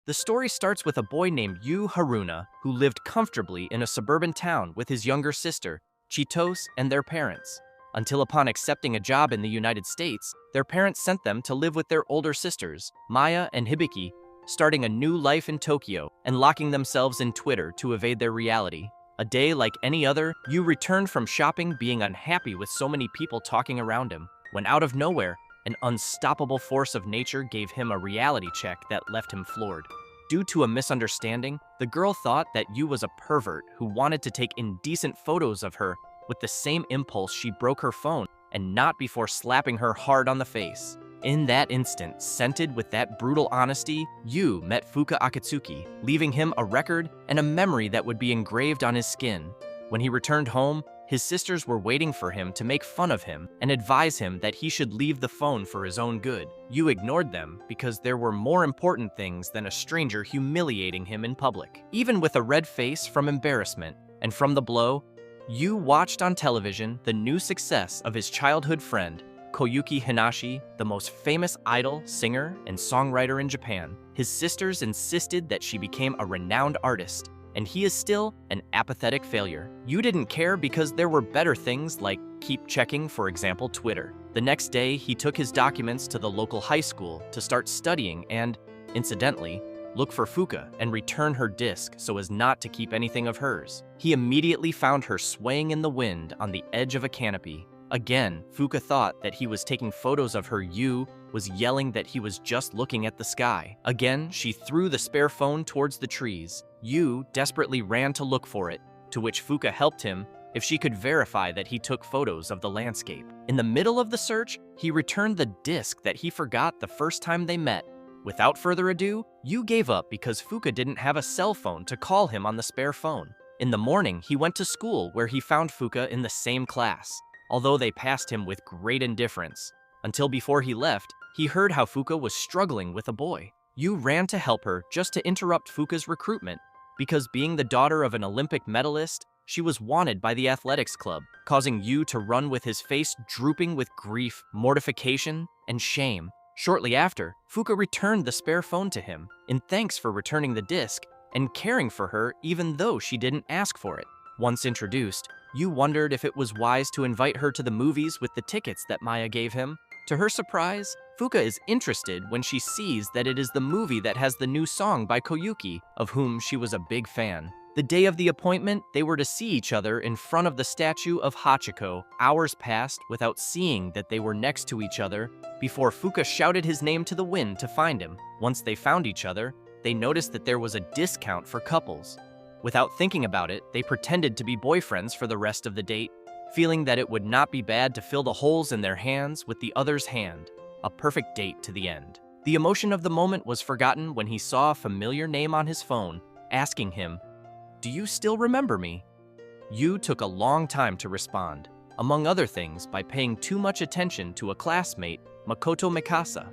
The story starts with a boy named Yu Haruna who lived comfortably in a suburban town with his younger sister, Chitos, and their parents. Until upon accepting a job in the United States, their parents sent them to live with their older sisters, Maya and Hibiki, starting a new life in Tokyo and locking themselves in Twitter to evade their reality. A day like any other, Yu returned from shopping being unhappy with so many people talking around him, when out of nowhere, an unstoppable force of nature gave him a reality check that left him floored. Due to a misunderstanding, the girl thought that Yu was a pervert who wanted to take indecent photos of her. With the same impulse, she broke her phone, and not before slapping her hard on the face. In that instant, scented with that brutal honesty, Yu met Fuuka Akatsuki, leaving him a record and a memory that would be engraved on his skin. When he returned home, his sisters were waiting for him to make fun of him and advise him that he should leave the phone for his own good. Yu ignored them because there were more important things than a stranger humiliating him in public. Even with a red face from embarrassment and from the blow, Yu watched on television the new success of his childhood friend, Koyuki Hinashi, the most famous idol, singer, and songwriter in Japan. His sisters insisted that she became a renowned artist, and he is still an apathetic failure. Yu didn't care because there were better things like keep checking, for example, Twitter. The next day, he took his documents to the local high school to start studying and, incidentally, look for Fuuka and return her disc so as not to keep anything of hers. He immediately found her swaying in the wind on the edge of a canopy. Again, Fuuka thought that he was taking photos of her. Yu was yelling that he was just looking at the sky. Again, she threw the spare phone towards the trees. Yu desperately ran to look for it, to which Fuuka helped him if she could verify that he took photos of the landscape. In the middle of the search, he returned the disc that he forgot the first time they met. Without further ado, Yu gave up because Fuuka didn't have a cell phone to call him on the spare phone. In the morning, he went to school where he found Fuuka in the same class, although they passed him with great indifference. Until before he left, he heard how Fuuka was struggling with a boy. Yu ran to help her just to interrupt Fuuka's recruitment, because being the daughter of an Olympic medalist, she was wanted by the athletics club, causing Yu to run with his face drooping with grief, mortification, and shame. Shortly after, Fuuka returned the spare phone to him, in thanks for returning the disc and caring for her even though she didn't ask for it. Once introduced, Yu wondered if it was wise to invite her to the movies with the tickets that Maya gave him. To her surprise, Fuuka is interested when she sees that it is the movie that has the new song by Koyuki, of whom she was a big fan. The day of the appointment, they were to see each other in front of the statue of Hachiko. Hours passed without seeing that they were next to each other before Fuuka shouted his name to the wind to find him. Once they found each other, they noticed that there was a discount for couples. Without thinking about it, they pretended to be boyfriends for the rest of the date, feeling that it would not be bad to fill the holes in their hands with the other's hand. A perfect date to the end. The emotion of the moment was forgotten when he saw a familiar name on his phone, asking him, "Do you still remember me?" Yu took a long time to respond, among other things by paying too much attention to a classmate, Makoto Mikasa.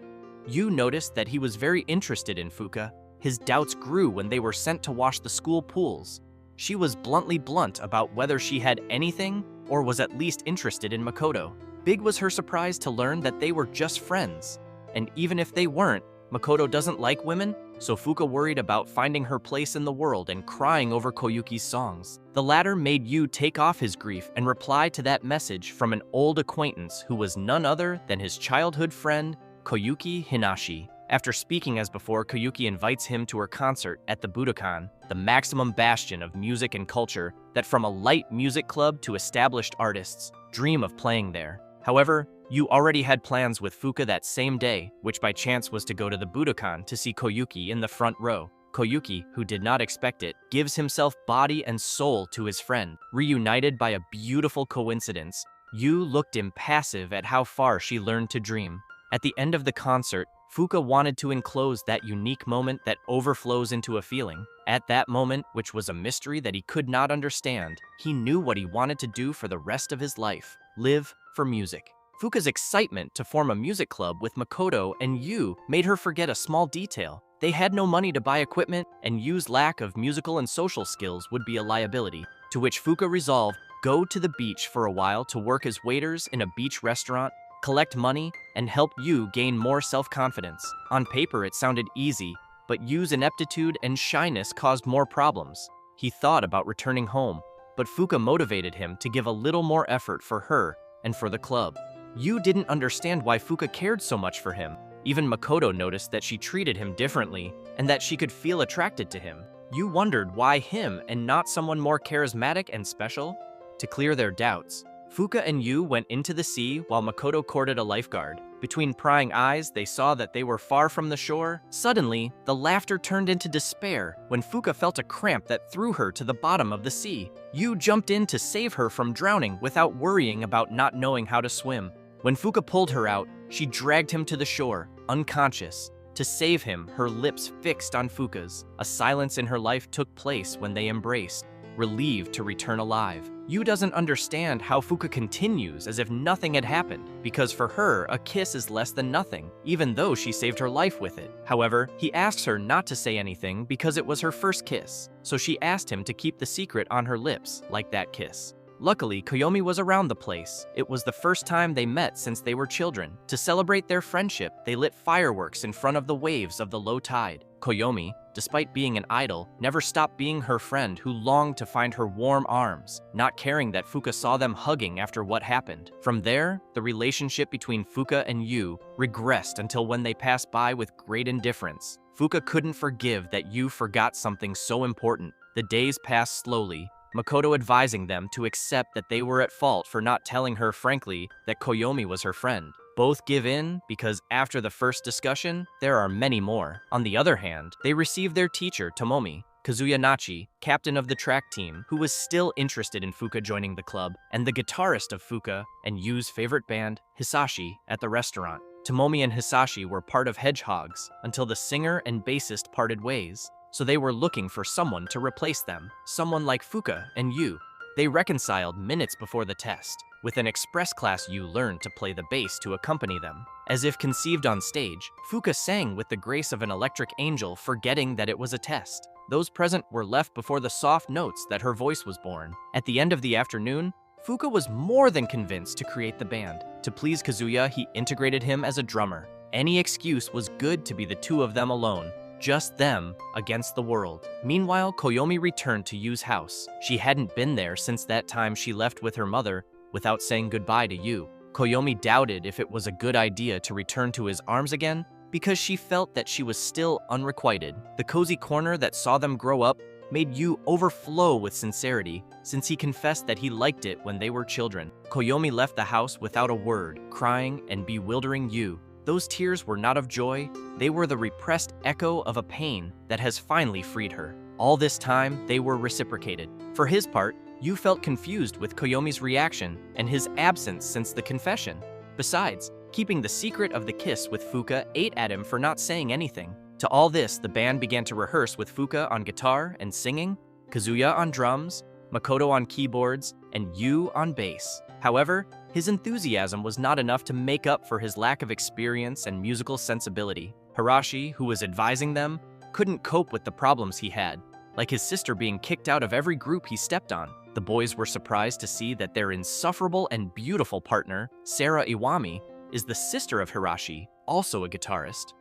Yu noticed that he was very interested in Fuuka. His doubts grew when they were sent to wash the school pools. She was bluntly blunt about whether she had anything or was at least interested in Makoto. Big was her surprise to learn that they were just friends. And even if they weren't, Makoto doesn't like women, so Fuuka worried about finding her place in the world and crying over Koyuki's songs. The latter made Yu take off his grief and reply to that message from an old acquaintance who was none other than his childhood friend, Koyuki Hinashi. After speaking as before, Koyuki invites him to her concert at the Budokan, the maximum bastion of music and culture that from a light music club to established artists dream of playing there. However, Yu already had plans with Fuuka that same day, which by chance was to go to the Budokan to see Koyuki in the front row. Koyuki, who did not expect it, gives himself body and soul to his friend. Reunited by a beautiful coincidence, Yu looked impassive at how far she learned to dream. At the end of the concert, Fuuka wanted to enclose that unique moment that overflows into a feeling. At that moment, which was a mystery that he could not understand, he knew what he wanted to do for the rest of his life: live for music. Fuuka's excitement to form a music club with Makoto and Yu made her forget a small detail. They had no money to buy equipment, and Yu's lack of musical and social skills would be a liability, to which Fuuka resolved go to the beach for a while to work as waiters in a beach restaurant, collect money, and help Yu gain more self-confidence. On paper, it sounded easy, but Yu's ineptitude and shyness caused more problems. He thought about returning home, but Fuuka motivated him to give a little more effort for her and for the club. Yu didn't understand why Fuuka cared so much for him. Even Makoto noticed that she treated him differently and that she could feel attracted to him. Yu wondered why him and not someone more charismatic and special? To clear their doubts, Fuuka and Yu went into the sea while Makoto courted a lifeguard. Between prying eyes, they saw that they were far from the shore. Suddenly, the laughter turned into despair when Fuuka felt a cramp that threw her to the bottom of the sea. Yu jumped in to save her from drowning without worrying about not knowing how to swim. When Fuuka pulled her out, she dragged him to the shore, unconscious. To save him, her lips fixed on Fuuka's. A silence in her life took place when they embraced, relieved to return alive. Yu doesn't understand how Fuuka continues as if nothing had happened, because for her, a kiss is less than nothing, even though she saved her life with it. However, he asks her not to say anything because it was her first kiss, so she asked him to keep the secret on her lips, like that kiss. Luckily, Koyomi was around the place. It was the first time they met since they were children. To celebrate their friendship, they lit fireworks in front of the waves of the low tide. Koyomi, despite being an idol, never stopped being her friend who longed to find her warm arms, not caring that Fuuka saw them hugging after what happened. From there, the relationship between Fuuka and Yu regressed until when they passed by with great indifference. Fuuka couldn't forgive that Yu forgot something so important. The days passed slowly, Makoto advising them to accept that they were at fault for not telling her frankly that Koyomi was her friend. Both give in because after the first discussion, there are many more. On the other hand, they receive their teacher, Tomomi, Kazuya Nachi, captain of the track team, who was still interested in Fuuka joining the club, and the guitarist of Fuuka and Yu's favorite band, Hisashi, at the restaurant. Tomomi and Hisashi were part of Hedgehogs until the singer and bassist parted ways, so they were looking for someone to replace them, someone like Fuuka and Yu. They reconciled minutes before the test. With an express class, Yu learned to play the bass to accompany them. As if conceived on stage, Fuuka sang with the grace of an electric angel, forgetting that it was a test. Those present were left before the soft notes that her voice was born. At the end of the afternoon, Fuuka was more than convinced to create the band. To please Kazuya, he integrated him as a drummer. Any excuse was good to be the two of them alone. Just them against the world. Meanwhile, Koyomi returned to Yu's house. She hadn't been there since that time she left with her mother without saying goodbye to Yu. Koyomi doubted if it was a good idea to return to his arms again because she felt that she was still unrequited. The cozy corner that saw them grow up made Yu overflow with sincerity since he confessed that he liked it when they were children. Koyomi left the house without a word, crying and bewildering Yu. Those tears were not of joy, they were the repressed echo of a pain that has finally freed her. All this time, they were reciprocated. For his part, Yu felt confused with Koyomi's reaction and his absence since the confession. Besides, keeping the secret of the kiss with Fuuka ate at him for not saying anything. To all this, the band began to rehearse with Fuuka on guitar and singing, Kazuya on drums, Makoto on keyboards, and Yu on bass. However, his enthusiasm was not enough to make up for his lack of experience and musical sensibility. Hirashi, who was advising them, couldn't cope with the problems he had, like his sister being kicked out of every group he stepped on. The boys were surprised to see that their insufferable and beautiful partner, Sarah Iwami, is the sister of Hirashi, also a guitarist.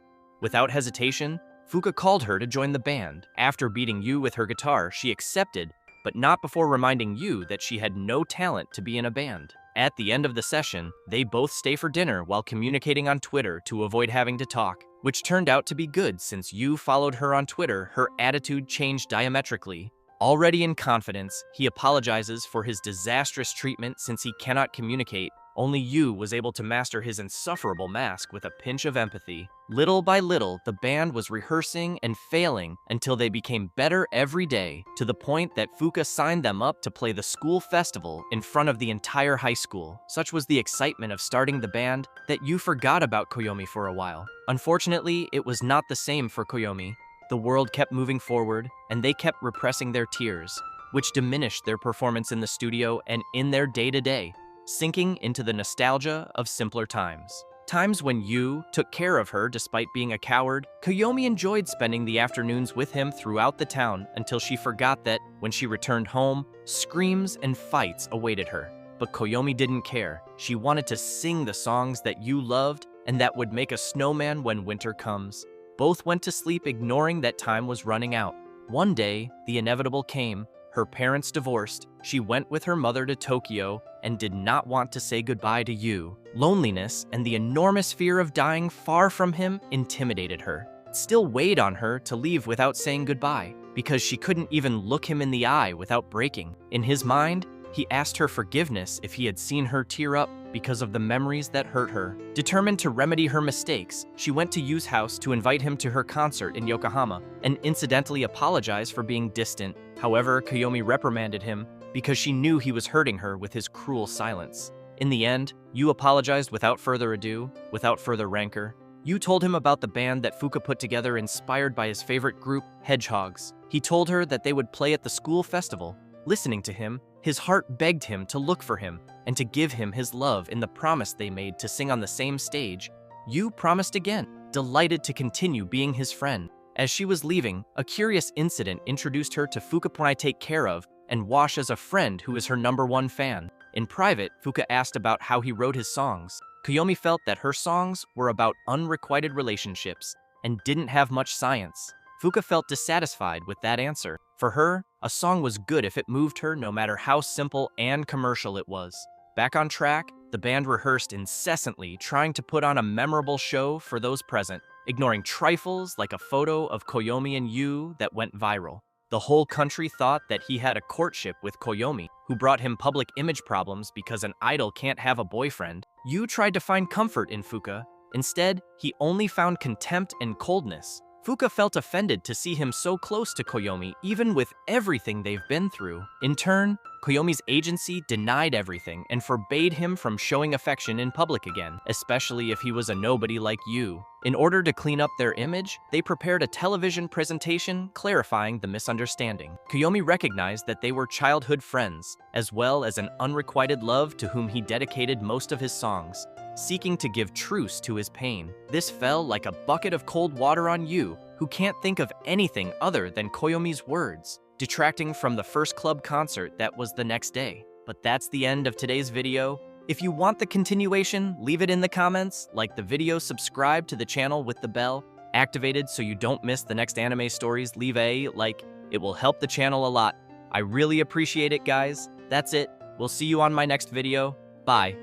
Without hesitation, Fuuka called her to join the band. After beating Yu with her guitar, she accepted, but not before reminding Yu that she had no talent to be in a band. At the end of the session, they both stay for dinner while communicating on Twitter to avoid having to talk, which turned out to be good since Yu followed her on Twitter. Her attitude changed diametrically. Already in confidence, he apologizes for his disastrous treatment since he cannot communicate. Only Yu was able to master his insufferable mask with a pinch of empathy. Little by little, the band was rehearsing and failing until they became better every day, to the point that Fuuka signed them up to play the school festival in front of the entire high school. Such was the excitement of starting the band that Yu forgot about Koyomi for a while. Unfortunately, it was not the same for Koyomi. The world kept moving forward, and they kept repressing their tears, which diminished their performance in the studio and in their day-to-day, sinking into the nostalgia of simpler times. Times when Yu took care of her despite being a coward. Koyomi enjoyed spending the afternoons with him throughout the town until she forgot that, when she returned home, screams and fights awaited her. But Koyomi didn't care. She wanted to sing the songs that Yu loved and that would make a snowman when winter comes. Both went to sleep ignoring that time was running out. One day, the inevitable came. Her parents divorced. She went with her mother to Tokyo and did not want to say goodbye to Yu. Loneliness and the enormous fear of dying far from him intimidated her. It still weighed on her to leave without saying goodbye, because she couldn't even look him in the eye without breaking. In his mind, he asked her forgiveness if he had seen her tear up because of the memories that hurt her. Determined to remedy her mistakes, she went to Yu's house to invite him to her concert in Yokohama and incidentally apologize for being distant. However, Koyomi reprimanded him because she knew he was hurting her with his cruel silence. In the end, Yu apologized without further ado, without further rancor. Yu told him about the band that Fuuka put together inspired by his favorite group, Hedgehogs. He told her that they would play at the school festival. Listening to him, his heart begged him to look for him and to give him his love in the promise they made to sing on the same stage. Yu promised again, delighted to continue being his friend. As she was leaving, a curious incident introduced her to Fuuka. "I take care of and Wash as a friend who is her #1 fan." In private, Fuuka asked about how he wrote his songs. Koyomi felt that her songs were about unrequited relationships and didn't have much science. Fuuka felt dissatisfied with that answer. For her, a song was good if it moved her, no matter how simple and commercial it was. Back on track, the band rehearsed incessantly, trying to put on a memorable show for those present, ignoring trifles like a photo of Koyomi and Yu that went viral. The whole country thought that he had a courtship with Koyomi, who brought him public image problems because an idol can't have a boyfriend. Yu tried to find comfort in Fuuka. Instead, he only found contempt and coldness. Fuuka felt offended to see him so close to Koyomi, even with everything they've been through. In turn, Koyomi's agency denied everything and forbade him from showing affection in public again, especially if he was a nobody like Yu. In order to clean up their image, they prepared a television presentation clarifying the misunderstanding. Koyomi recognized that they were childhood friends, as well as an unrequited love to whom he dedicated most of his songs, seeking to give truce to his pain. This fell like a bucket of cold water on Yu, who can't think of anything other than Koyomi's words, detracting from the first club concert that was the next day. But that's the end of today's video. If you want the continuation, leave it in the comments, like the video, subscribe to the channel with the bell activated so you don't miss the next anime stories. Leave a like, it will help the channel a lot. I really appreciate it, guys. That's it. We'll see you on my next video. Bye.